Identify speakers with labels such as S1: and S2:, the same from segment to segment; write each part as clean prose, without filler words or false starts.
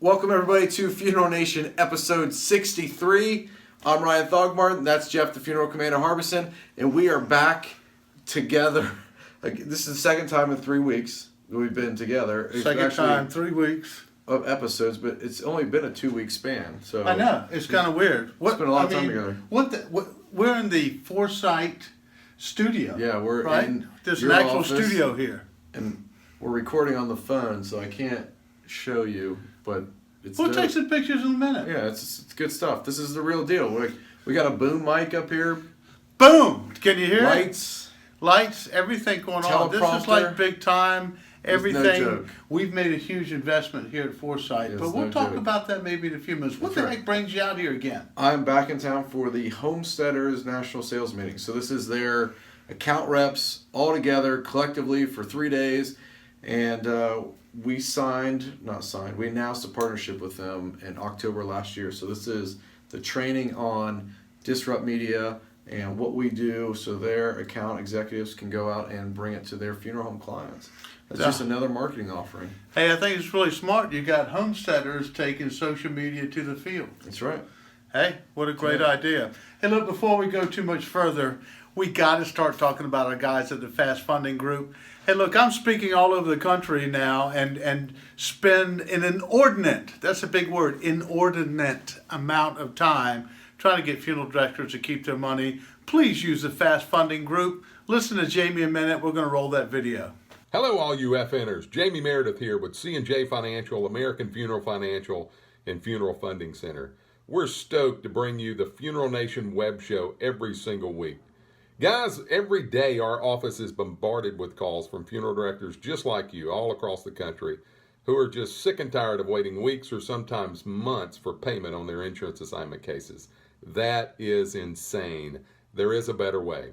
S1: Welcome everybody to Funeral Nation episode 63. I'm Ryan Thogmartin, that's Jeff the Funeral Commander Harbison, and we are back together. This is the second time in 3 weeks that we've been together.
S2: Second time, 3 weeks.
S1: Of episodes, but it's only been a 2-week span. So
S2: I know, it's kind of weird.
S1: It's been a lot of time together.
S2: We're in the Foresight studio.
S1: Yeah, we're
S2: right?
S1: in
S2: There's
S1: your
S2: an actual
S1: office,
S2: studio here.
S1: and we're recording on the phone, so I can't show you, but it's
S2: We'll take some pictures in a minute.
S1: Yeah, it's good stuff. This is the real deal. We got a boom mic up here.
S2: Boom! Can you hear
S1: Lights.
S2: Lights, everything going on. This is like big time. Everything.
S1: No joke.
S2: We've made a huge investment here at Foresight,
S1: It's
S2: but we'll
S1: no
S2: talk
S1: joke.
S2: about that maybe in a few minutes. What the heck brings you out here again?
S1: I'm back in town for the Homesteaders National Sales Meeting. So this is their account reps all together collectively for 3 days, and we announced a partnership with them in October last year. So this is the training on Disrupt Media and what we do so their account executives can go out and bring it to their funeral home clients. That's just another marketing offering.
S2: Hey, I think it's really smart. You got homesteaders taking social media to the field.
S1: That's right.
S2: Hey, what a great idea. Hey, look, before we go too much further, we got to start talking about our guys at the Fast Funding Group. Hey, look, I'm speaking all over the country now and spend an inordinate, that's a big word, inordinate amount of time trying to get funeral directors to keep their money. Please use the Fast Funding Group. Listen to Jamie a minute. We're going to roll that video.
S3: Hello, all you FNers. Jamie Meredith here with C&J Financial, American Funeral Financial, and Funeral Funding Center. We're stoked to bring you the Funeral Nation web show every single week. Guys, every day our office is bombarded with calls from funeral directors just like you all across the country who are just sick and tired of waiting weeks or sometimes months for payment on their insurance assignment cases. That is insane. There is a better way.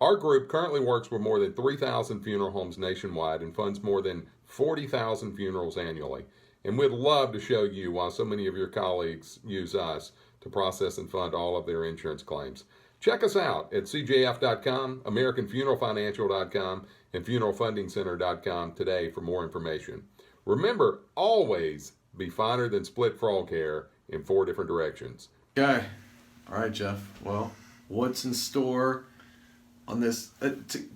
S3: Our group currently works with more than 3,000 funeral homes nationwide and funds more than 40,000 funerals annually. And we'd love to show you why so many of your colleagues use us to process and fund all of their insurance claims. Check us out at cjf.com, americanfuneralfinancial.com, and funeralfundingcenter.com today for more information. Remember, always be finer than split frog hair in 4 different directions.
S1: Okay. All right, Jeff. Well, what's in store on this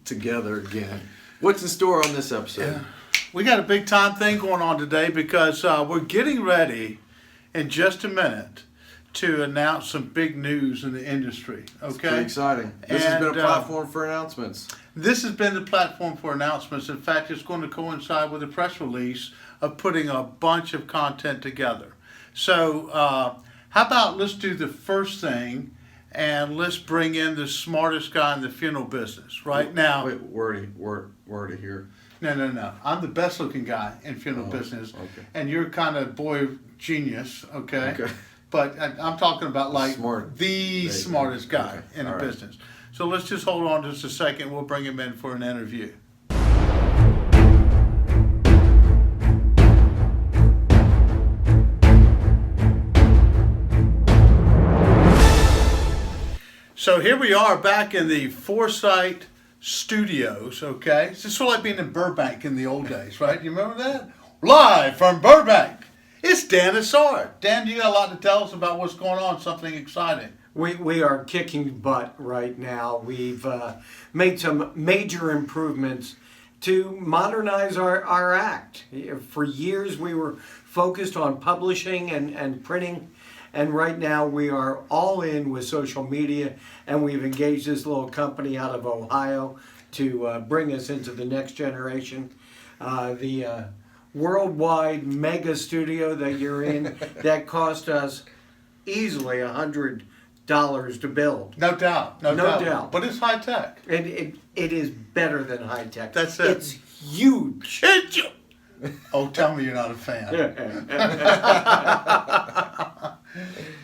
S1: together again? What's in store on this episode?
S2: Yeah. We got a big time thing going on today because we're getting ready in just a minute to announce some big news in the industry. Okay,
S1: it's pretty exciting. This has been a platform for announcements.
S2: This has been the platform for announcements. In fact, it's going to coincide with a press release of putting a bunch of content together. So how about let's do the first thing and let's bring in the smartest guy in the funeral business right now.
S1: Wait, wordy here.
S2: No. I'm the best looking guy in funeral business.
S1: Okay.
S2: And you're kind of boy genius, okay? But I'm talking about like the smartest guy in the business. So let's just hold on just a second. We'll bring him in for an interview. So here we are back in the Foresight Studios, okay? It's sort of like being in Burbank in the old days, right? You remember that? Live from Burbank, it's Dan Isard. Dan, you got a lot to tell us about what's going on, something exciting.
S4: We are kicking butt right now. We've made some major improvements to modernize our act. For years we were focused on publishing and printing, and right now we are all in with social media, and we've engaged this little company out of Ohio to bring us into the next generation. The worldwide mega studio that you're in, that cost us easily $100 to build.
S2: No doubt. But it's high tech.
S4: It is better than high tech.
S2: That's it.
S4: It's huge.
S2: Oh, tell me you're not a fan.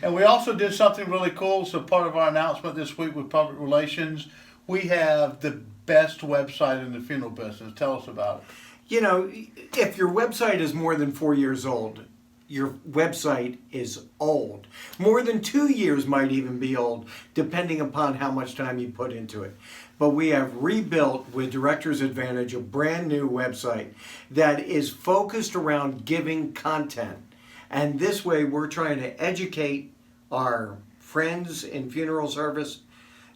S2: And we also did something really cool. So part of our announcement this week with public relations, we have the best website in the funeral business. Tell us about it.
S4: You know, if your website is more than 4 years old, your website is old. More than 2 years might even be old, depending upon how much time you put into it. But we have rebuilt with Director's Advantage a brand new website that is focused around giving content And this way we're trying to educate our friends in funeral service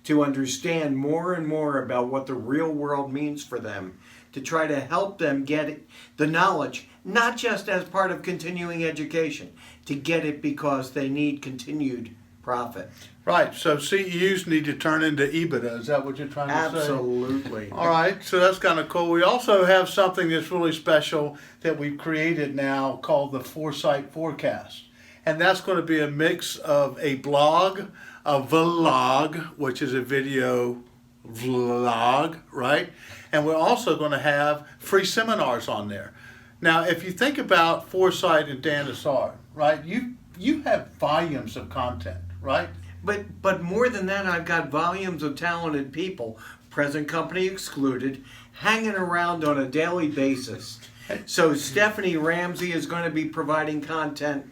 S4: to understand more and more about what the real world means for them, to try to help them get the knowledge, not just as part of continuing education, to get it because they need continued profit.
S2: Right, so CEUs need to turn into EBITDA, is that what you're trying to say?
S4: Absolutely.
S2: All right, so that's kind of cool. We also have something that's really special that we've created now called the Foresight Forecast. And that's going to be a mix of a blog, a vlog, which is a video vlog, right? And we're also going to have free seminars on there. Now, if you think about Foresight and Dan Isard, right, you have volumes of content, right?
S4: But more than that, I've got volumes of talented people, present company excluded, hanging around on a daily basis. So Stephanie Ramsey is going to be providing content.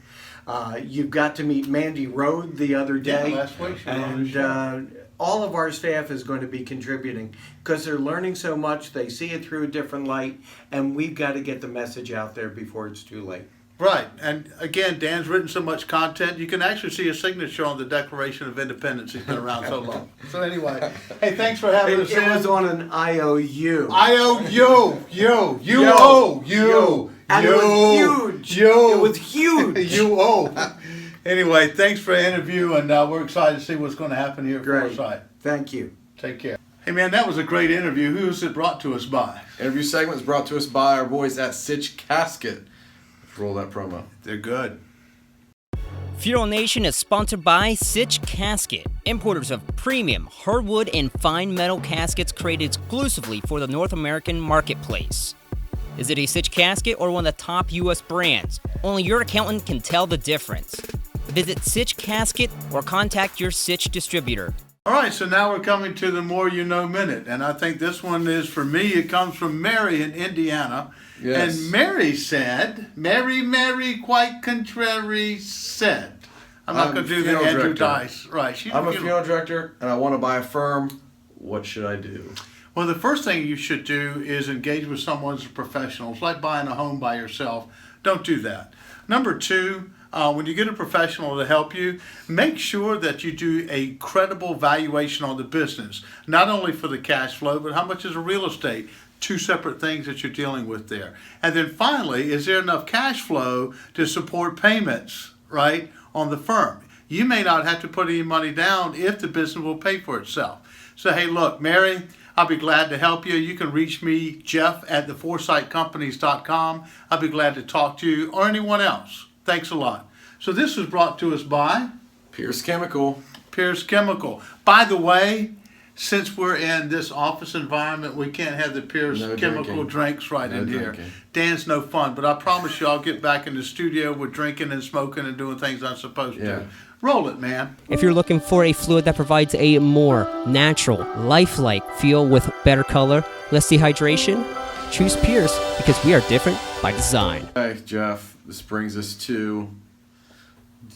S4: You've got to meet Mandy Rode the other day.
S2: Yeah, last week she was on the
S4: and all of our staff is going to be contributing because they're learning so much. They see it through a different light, and we've got to get the message out there before it's too late.
S2: Right, and again, Dan's written so much content, you can actually see a signature on the Declaration of Independence. He's been around so long. So anyway, hey, thanks for having us.
S4: It was on an IOU.
S2: IOU, you.
S4: And it was huge. It was huge.
S2: Anyway, thanks for the interview, and we're excited to see what's going to happen here at
S4: Great.
S2: Foresight.
S4: Thank you.
S2: Take care. Hey man, that was a great interview. Who was it brought to us by?
S1: Interview segment is brought to us by our boys at Sitch Casket. Let's roll that promo.
S2: They're good.
S5: Funeral Nation is sponsored by Sitch Casket, importers of premium hardwood and fine metal caskets created exclusively for the North American marketplace. Is it a Sitch casket or one of the top U.S. brands? Only your accountant can tell the difference. Visit Sitch Casket or contact your Sitch distributor.
S2: All right, so now we're coming to the More You Know Minute, and I think this one is for me. It comes from Mary in Indiana.
S1: Yes.
S2: And Mary said, Mary, quite contrary, said. I'm not going to do the
S1: funeral
S2: Andrew
S1: director.
S2: Dice. Right.
S1: I'm a funeral director, and I want to buy a firm. What should I do?
S2: Well, the first thing you should do is engage with someone as a professional. It's like buying a home by yourself. Don't do that. Number two, when you get a professional to help you, make sure that you do a credible valuation on the business, not only for the cash flow, but how much is a real estate. Two separate things that you're dealing with there. And then finally, is there enough cash flow to support payments, right, on the firm? You may not have to put any money down if the business will pay for itself. So, hey, look, Mary, I'll be glad to help you. You can reach me, Jeff, at theforesightcompanies.com. I'll be glad to talk to you or anyone else. Thanks a lot. So this was brought to us by
S1: Pierce Chemical.
S2: Pierce Chemical. By the way, since we're in this office environment, we can't have the Pierce
S1: No
S2: Chemical
S1: drinking.
S2: drinks right
S1: No
S2: in here.
S1: drinking.
S2: Dan's no fun, but I promise you I'll get back in the studio with drinking and smoking and doing things I'm supposed
S1: Yeah.
S2: to. Roll it, man.
S5: If you're looking for a fluid that provides a more natural, lifelike feel with better color, less dehydration, choose Pierce because we are different by design.
S1: Hey, Jeff, this brings us to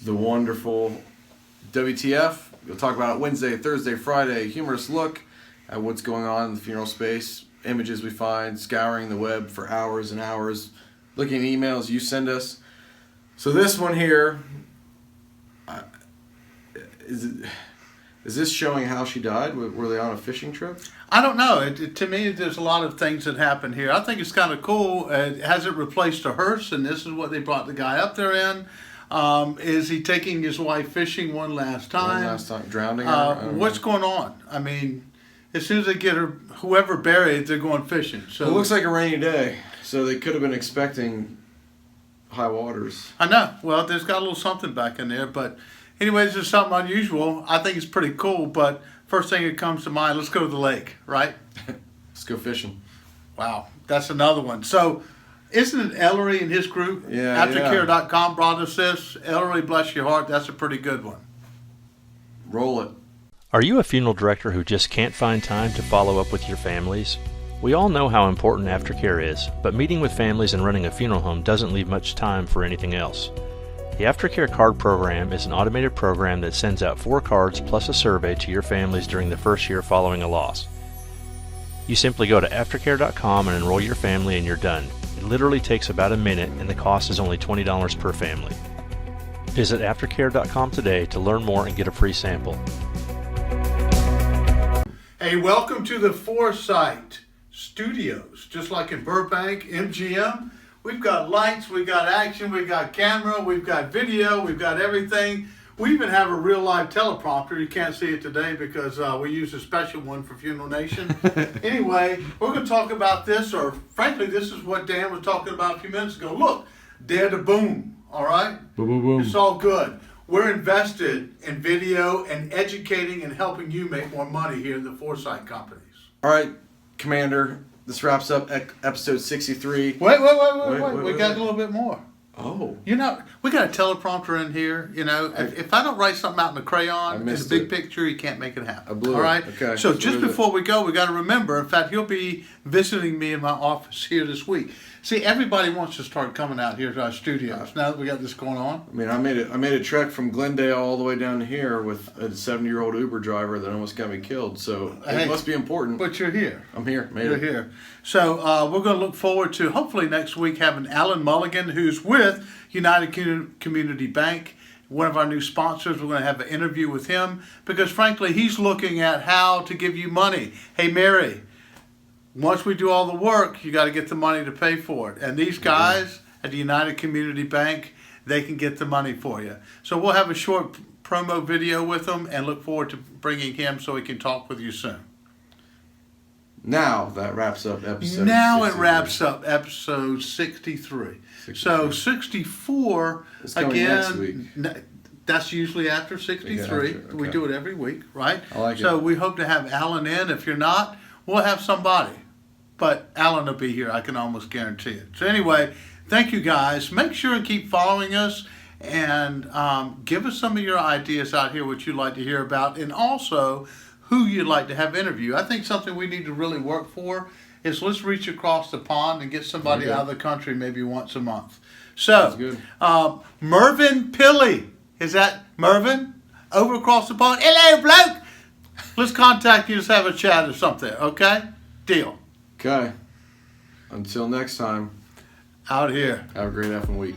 S1: the wonderful WTF. We'll talk about it Wednesday, Thursday, Friday. Humorous look at what's going on in the funeral space. Images we find, scouring the web for hours and hours, looking at emails you send us. So this one here, is this showing how she died? Were they on a fishing trip?
S2: I don't know. To me, there's a lot of things that happen here. I think it's kind of cool. Has it replaced a hearse? And this is what they brought the guy up there in. Is he taking his wife fishing one last time?
S1: One last time, drowning her? I don't
S2: What's
S1: know.
S2: going on? I mean, as soon as they get her, whoever buried, they're going fishing. So
S1: It looks like a rainy day, so they could have been expecting high waters.
S2: I know. Well, there's got a little something back in there, but anyway, this is something unusual. I think it's pretty cool. But first thing that comes to mind, let's go to the lake, right?
S1: Let's go fishing.
S2: Wow, that's another one. So, isn't it Ellery and his group?
S1: Yeah,
S2: Aftercare.com brought us this. Ellery, bless your heart, that's a pretty good one.
S1: Roll it.
S6: Are you a funeral director who just can't find time to follow up with your families? We all know how important aftercare is, but meeting with families and running a funeral home doesn't leave much time for anything else. The Aftercare Card Program is an automated program that sends out 4 cards plus a survey to your families during the first year following a loss. You simply go to aftercare.com and enroll your family and you're done. It literally takes about a minute and the cost is only $20 per family. Visit aftercare.com today to learn more and get a free sample.
S2: Hey, welcome to the Foresight Studios. Just like in Burbank, MGM, we've got lights, we've got action, we've got camera, we've got video, we've got everything. We even have a real live teleprompter. You can't see it today because we use a special one for Funeral Nation. Anyway, we're going to talk about this, or frankly, this is what Dan was talking about a few minutes ago. Look, dare to boom, all right?
S1: Boom, boom, boom.
S2: It's all good. We're invested in video and educating and helping you make more money here in the Foresight Companies.
S1: All right, Commander, this wraps up episode 63.
S2: Wait. We got a little bit more.
S1: Oh.
S2: We got a teleprompter in here. You know, if I don't write something out in a crayon in the big picture, you can't make it happen.
S1: I blew
S2: all right?
S1: it. Okay.
S2: So just before we go, we got to remember, in fact, he'll be visiting me in my office here this week. See, everybody wants to start coming out here to our studios now that we got this going on.
S1: I mean, I made a trek from Glendale all the way down to here with a 70-year-old Uber driver that almost got me killed. So it must be important.
S2: But you're here.
S1: I'm here.
S2: You're here. So we're going to look forward to, hopefully next week, having Alan Mulligan, who's with United Community Bank, one of our new sponsors. We're going to have an interview with him because, frankly, he's looking at how to give you money. Hey, Mary, once we do all the work, you got to get the money to pay for it. And these guys at the United Community Bank, they can get the money for you. So we'll have a short promo video with him and look forward to bringing him so he can talk with you soon.
S1: Now that wraps up episode
S2: Now
S1: 63.
S2: it wraps up episode 63. So 64,
S1: It's coming
S2: again,
S1: next week.
S2: That's usually after 63.
S1: Okay.
S2: We do it every week, right?
S1: I like
S2: so
S1: it.
S2: we hope to have Alan in. If you're not, we'll have somebody. But Alan will be here, I can almost guarantee it. So anyway, thank you guys. Make sure and keep following us and give us some of your ideas out here, what you'd like to hear about, and also who you'd like to have interview. I think something we need to really work for is let's reach across the pond and get somebody
S1: Okay.
S2: out of the country maybe once a month. So,
S1: Sounds good.
S2: Mervyn Pilley, is that Mervyn? Over across the pond. Hello, bloke. Let's contact you, just have a chat or something, okay? Deal.
S1: Okay. Until next time,
S2: Out here.
S1: have a great effing week.